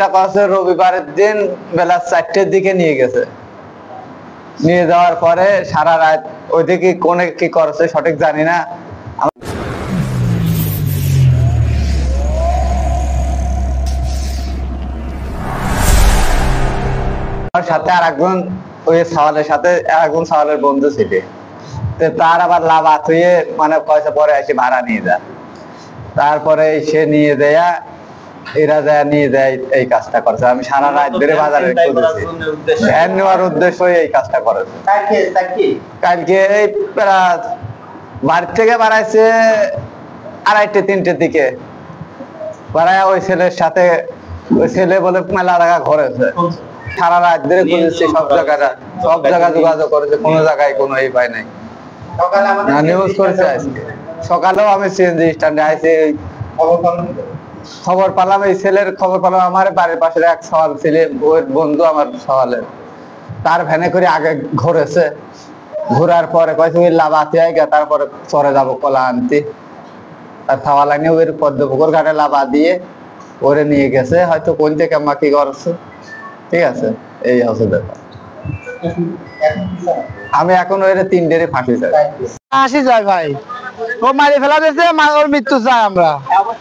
রবিবারের দিন বেলা 4টের দিকে নিয়ে গেছে। নিয়ে যাওয়ার পরে সারা রাত ওইদিকে কোনে কি করছে সঠিক জানি না। আমার সাথে আর একজন ওই সওয়ালের সাথে একজন সওয়ালের বন্ধু ছিল, তার আবার লাভ হয়ে মানে পয়সা পরে এসে ভাড়া নিয়ে যায়। তারপরে সে নিয়ে দেয়া এরা যায় নিয়ে যায় এই কাজটা করছে। আমি সারা রাত ধরে বাজারে ভ্যান নেওয়ার উদ্দেশ্য এই কাজটা করেছে। কালকে এই বাড়ি থেকে বাড়াইছে 2:30-3টের দিকে বাড়ায় ওই ছেলের সাথে। ওই ছেলে বলে মেলা টাকা ঘরেছে। সারা রাত ধরে খুঁজেছি সব জায়গায় যোগাযোগ করেছে, কোনো জায়গায় কোনো এই পায় নাই। নিউজ করেছে আজকে সকালেও আমি সিএনজি স্ট্যান্ডে আইছি, খবর পেলাম এই ছেলের খবর পেলাম। আমার বাড়ির পাশের এক সওয়াল ছেলে, ওর বন্ধু আমার সওয়ালের, তার ভ্যানে করে আগে ঘুরেছে। ঘুরার পরে কয়েছে ওই লাভাতে আগে তারপরে চরে যাবো কলা আনতে। আর সওয়াল আনিয়ে ওর পদ্মপুকুর ঘাটে লাভা দিয়ে ওরে নিয়ে গেছে, হয়তো কোন থেকে কি করছে। ঠিক আছে, এই হচ্ছে ব্যাপার। আমি এখন ওই 3টেরই ফাঁসি চাই। ফাঁসি চাই ভাই, ও মারি ফেলা দিয়েছে, ওর মৃত্যু চাই আমরা,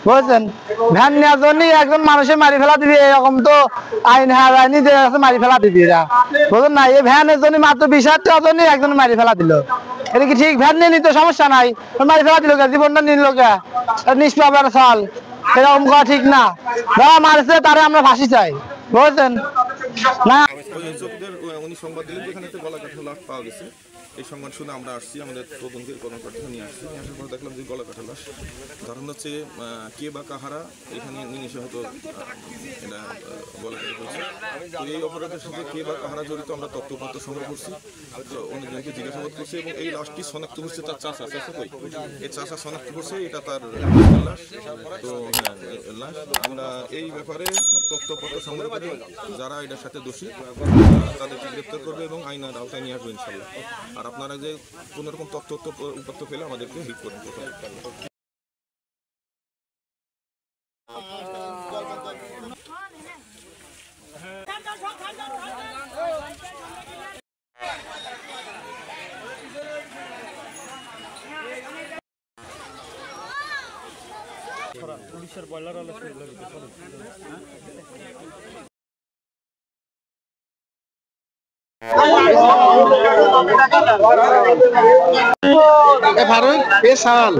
বুঝছেন। ভ্যান নেওয়ার জন্য একজন মানুষের মারি ফেলা দিবি, এরকম তো আইন আইনি মারি ফেলা দিবি এরা, বুঝলেন না। এই ভ্যানের জন্য মাত্র 20,000 টাকার জন্য একজন মারি ফেলা দিল। এটা কি ঠিক? ভ্যান নিয়ে নিতে সমস্যা নাই, মারি ফেলা দিল কে? জীবনটা নিল কে? নিষ্পাপ সাল, এরকম করা ঠিক না। যারা মারছে তারা আমরা ফাঁসি চাই, বুঝছেন না। উনি সংবাদ দিলেন যেখানে গলা কাটা লাশ পাওয়া গেছে। এই সংবাদ শুনে আমরা আসছি, আমাদের তদন্তের কর্মকর্তা নিয়ে আসছি। নিয়ে আসার পর দেখলাম যে গলা কাটা লাশ। ধারণা হচ্ছে কে বা কাহারা এখানে নিয়ে এসে হয়তো এটা গলা কাটা হয়েছে। তো এই অপরাধের সাথে কে বা কাহারা জড়িত আমরা তথ্যপত্র সংগ্রহ করছি, তো অনেকজনকে জিজ্ঞাসাবাদ করছি। এবং এই লাশটি শনাক্ত করছে তার চাচা কই, এই চাচা শনাক্ত করছে এটা তার লাশ। তো হ্যাঁ, লাশ আমরা এই ব্যাপারে তথ্যপত্র সংগ্রহ করে যারা এটার সাথে দোষী তাদেরকে গ্রেপ্তার করবে এবং আইনের আওতায় নিয়ে আসবে ইনশাল্লাহ। আর আপনারা যে কোনো রকম তথ্য পেলে আমাদেরকে হেল্প করুন। পুলিশের বয়লার ফারুক এ সাল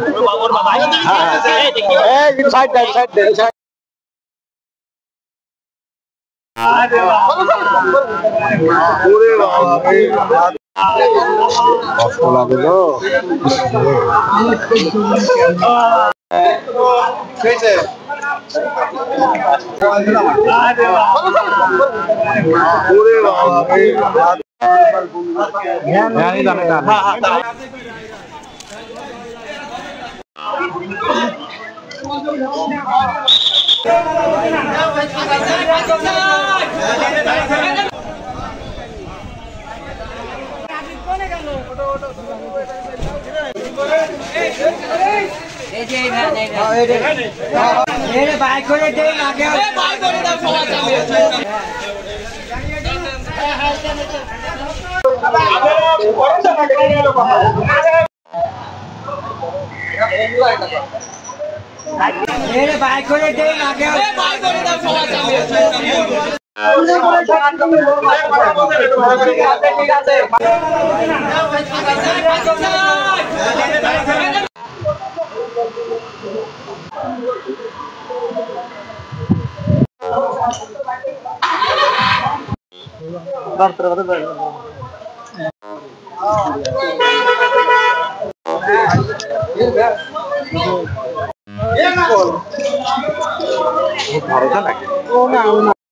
ভারতে নাকি